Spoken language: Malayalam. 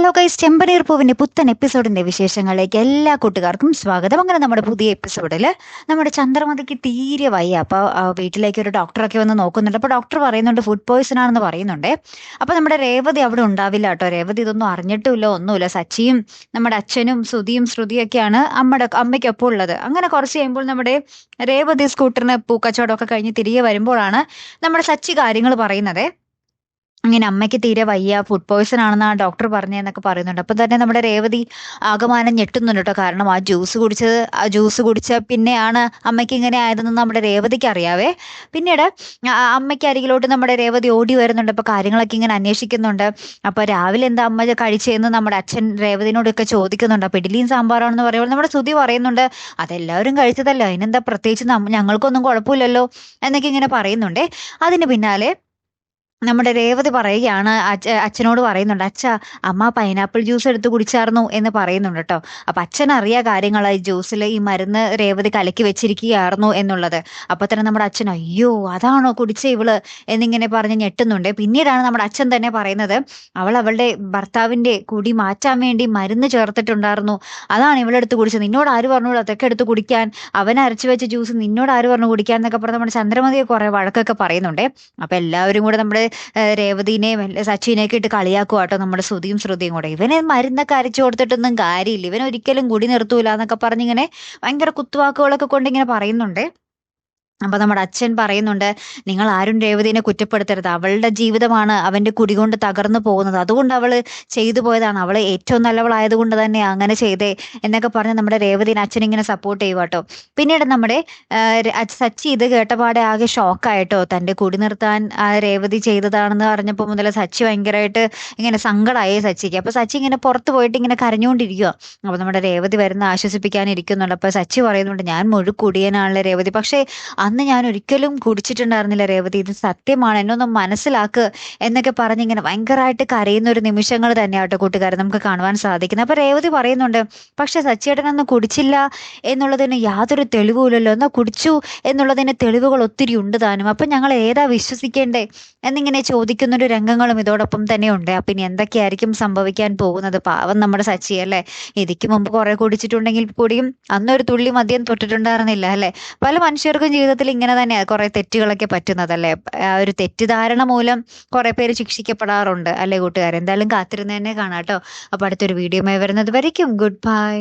ഹലോ ഗൈസ്, ചെമ്പനീർ പൂവിന്റെ പുത്തൻ എപ്പിസോഡിന്റെ വിശേഷങ്ങളിലേക്ക് എല്ലാ കൂട്ടുകാർക്കും സ്വാഗതം. അങ്ങനെ നമ്മുടെ പുതിയ എപ്പിസോഡിൽ നമ്മുടെ ചന്ദ്രമതിക്ക് തീരെ വയ്യ. അപ്പോൾ വീട്ടിലേക്ക് ഒരു ഡോക്ടറൊക്കെ വന്ന് നോക്കുന്നുണ്ട്. അപ്പോൾ ഡോക്ടർ പറയുന്നുണ്ട് ഫുഡ് പോയ്സൺ ആണെന്ന് പറയുന്നുണ്ട്. അപ്പോൾ നമ്മുടെ രേവതി അവിടെ ഉണ്ടാവില്ല കേട്ടോ. രേവതി ഇതൊന്നും അറിഞ്ഞിട്ടുമില്ല, ഒന്നുമില്ല. സച്ചിയും നമ്മുടെ അച്ഛനും സുധിയും ശ്രുതിയൊക്കെയാണ് അമ്മയ്ക്കൊപ്പം ഉള്ളത്. അങ്ങനെ കുറച്ച് കഴിയുമ്പോൾ നമ്മുടെ രേവതി സ്കൂട്ടറിന് പൂക്കച്ചവടമൊക്കെ കഴിഞ്ഞ് തിരികെ വരുമ്പോഴാണ് നമ്മുടെ സച്ചി കാര്യങ്ങൾ പറയുന്നത്. ഇങ്ങനെ അമ്മയ്ക്ക് തീരെ വയ്യ, ഫുഡ് പോയ്സൺ ആണെന്ന് ആ ഡോക്ടർ പറഞ്ഞതെന്നൊക്കെ പറയുന്നുണ്ട്. അപ്പൊ തന്നെ നമ്മുടെ രേവതി ആകമാനം ഞെട്ടുന്നുണ്ട് കേട്ടോ. കാരണം ആ ജ്യൂസ് കുടിച്ച പിന്നെയാണ് അമ്മയ്ക്ക് ഇങ്ങനെ ആയതെന്ന് നമ്മുടെ രേവതിക്ക് അറിയാവേ. പിന്നീട് അമ്മയ്ക്ക് അരികിലോട്ട് നമ്മുടെ രേവതി ഓടി വരുന്നുണ്ട്. അപ്പൊ കാര്യങ്ങളൊക്കെ ഇങ്ങനെ അന്വേഷിക്കുന്നുണ്ട്. അപ്പൊ രാവിലെ എന്താ അമ്മ കഴിച്ചതെന്ന് നമ്മുടെ അച്ഛൻ രേവതിനോടൊക്കെ ചോദിക്കുന്നുണ്ട്. അപ്പൊ ഇഡ്ഡലിയും സാമ്പാറാണെന്ന് പറയുമ്പോൾ നമ്മുടെ ശ്രുതി പറയുന്നുണ്ട് അതെല്ലാവരും കഴിച്ചതല്ലോ, അതിനെന്താ പ്രത്യേകിച്ച് ഞങ്ങൾക്കൊന്നും കുഴപ്പമില്ലല്ലോ എന്നൊക്കെ ഇങ്ങനെ പറയുന്നുണ്ട്. അതിന് പിന്നാലെ നമ്മുടെ രേവതി പറയുകയാണ്, അച്ഛനോട് പറയുന്നുണ്ട്, അച്ഛ അമ്മ പൈനാപ്പിൾ ജ്യൂസ് എടുത്ത് കുടിച്ചായിരുന്നു എന്ന് പറയുന്നുണ്ട് കേട്ടോ. അപ്പൊ അച്ഛൻ അറിയാ കാര്യങ്ങൾ, ഈ ജ്യൂസിൽ ഈ മരുന്ന് രേവതി കലക്കി വെച്ചിരിക്കുകയായിരുന്നു എന്നുള്ളത്. അപ്പൊ തന്നെ നമ്മുടെ അച്ഛൻ അയ്യോ അതാണോ കുടിച്ച ഇവള് എന്നിങ്ങനെ പറഞ്ഞ് ഞെട്ടുന്നുണ്ട്. പിന്നീടാണ് നമ്മുടെ അച്ഛൻ തന്നെ പറയുന്നത് അവളുടെ ഭർത്താവിന്റെ കുടി മാറ്റാൻ വേണ്ടി മരുന്ന് ചേർത്തിട്ടുണ്ടായിരുന്നു, അതാണ് ഇവളെടുത്ത് കുടിച്ചത്. നിന്നോട് ആര് പറഞ്ഞു അതൊക്കെ എടുത്ത് കുടിക്കാൻ? അവൻ അരച്ചു വെച്ച ജ്യൂസ് നിന്നോട് ആര് പറഞ്ഞു കുടിക്കാൻ എന്നൊക്കെ പറഞ്ഞ് നമ്മുടെ ചന്ദ്രമതിയെ കുറെ വഴക്കൊക്കെ പറയുന്നുണ്ട്. അപ്പൊ എല്ലാവരും കൂടെ നമ്മുടെ രേവതിനെയും സച്ചിനെയൊക്കെ ഇട്ട് കളിയാക്കുക കേട്ടോ, നമ്മുടെ ശ്രുതിയും കൂടെ. ഇവനെ മരുന്നൊക്കെ അരച്ചു കൊടുത്തിട്ടൊന്നും കാര്യമില്ല, ഇവൻ ഒരിക്കലും കുടി നിർത്തൂല എന്നൊക്കെ പറഞ്ഞിങ്ങനെ ഭയങ്കര കുത്തുവാക്കുകളൊക്കെ കൊണ്ട് ഇങ്ങനെ പറയുന്നുണ്ട്. അപ്പൊ നമ്മുടെ അച്ഛൻ പറയുന്നുണ്ട് നിങ്ങൾ ആരും രേവതിനെ കുറ്റപ്പെടുത്തരുത്, അവളുടെ ജീവിതമാണ് അവന്റെ കുടി കൊണ്ട് തകർന്നു പോകുന്നത്, അതുകൊണ്ട് അവള് ചെയ്തു പോയതാണ്, അവള് ഏറ്റവും നല്ലവളായത് കൊണ്ട് തന്നെ അങ്ങനെ ചെയ്തേ എന്നൊക്കെ പറഞ്ഞ് നമ്മുടെ രേവതിനെ അച്ഛൻ ഇങ്ങനെ സപ്പോർട്ട് ചെയ്യുക കേട്ടോ. പിന്നീട് നമ്മുടെ സച്ചി ഇത് കേട്ടപാടെ ആകെ ഷോക്കായിട്ടോ. തന്റെ കുടി നിർത്താൻ രേവതി ചെയ്തതാണെന്ന് അറിഞ്ഞപ്പോൾ മുതൽ സച്ചി ഭയങ്കരമായിട്ട് ഇങ്ങനെ സങ്കടമായി സച്ചിക്ക്. അപ്പൊ സച്ചി ഇങ്ങനെ പുറത്ത് പോയിട്ട് ഇങ്ങനെ കരഞ്ഞുകൊണ്ടിരിക്കുക. അപ്പൊ നമ്മുടെ രേവതി വരുന്ന ആശ്വസിപ്പിക്കാനിരിക്കുന്നുണ്ട്. അപ്പൊ സച്ചി പറയുന്നുണ്ട് ഞാൻ മുഴുക്കുടിയനാണല്ലേ രേവതി, പക്ഷേ അന്ന് ഞാൻ ഒരിക്കലും കുടിച്ചിട്ടുണ്ടായിരുന്നില്ല രേവതി, ഇത് സത്യമാണ്, എന്നൊന്ന് മനസ്സിലാക്ക് എന്നൊക്കെ പറഞ്ഞിങ്ങനെ ഭയങ്കരമായിട്ട് കരയുന്ന ഒരു നിമിഷങ്ങൾ തന്നെയാട്ടോ കൂട്ടുകാരെ നമുക്ക് കാണുവാൻ സാധിക്കുന്നത്. അപ്പൊ രേവതി പറയുന്നുണ്ട് പക്ഷെ സച്ചിയേട്ടൻ അന്ന് കുടിച്ചില്ല എന്നുള്ളതിന് യാതൊരു തെളിവുമില്ലല്ലോ, എന്നാൽ കുടിച്ചു എന്നുള്ളതിന് തെളിവുകൾ ഒത്തിരി ഉണ്ട് താനും, അപ്പൊ ഞങ്ങൾ ഏതാ വിശ്വസിക്കേണ്ടേ എന്നിങ്ങനെ ചോദിക്കുന്നൊരു രംഗങ്ങളും ഇതോടൊപ്പം തന്നെ ഉണ്ട്. അപ്പൊ ഇനി എന്തൊക്കെയായിരിക്കും സംഭവിക്കാൻ പോകുന്നത്? പാവം നമ്മുടെ സച്ചി അല്ലേ, ഇതിക്ക് മുമ്പ് കുറെ കുടിച്ചിട്ടുണ്ടെങ്കിൽ കൂടിയും അന്നൊരു തുള്ളി മദ്യം തൊട്ടിട്ടുണ്ടായിരുന്നില്ല അല്ലെ. പല മനുഷ്യർക്കും ജീവിതത്തിൽ ഇങ്ങനെ തന്നെയാണ് കുറെ തെറ്റുകളൊക്കെ പറ്റുന്നതല്ലേ. ആ ഒരു തെറ്റിദ്ധാരണ മൂലം കുറെ പേര് ശിക്ഷിക്കപ്പെടാറുണ്ട് അല്ലെ കൂട്ടുകാർ. എന്തായാലും കാത്തിരുന്ന് തന്നെ കാണാം കേട്ടോ. അപ്പൊ അടുത്തൊരു വീഡിയോയുമായി വരുന്നത് വരയ്ക്കും ഗുഡ് ബൈ.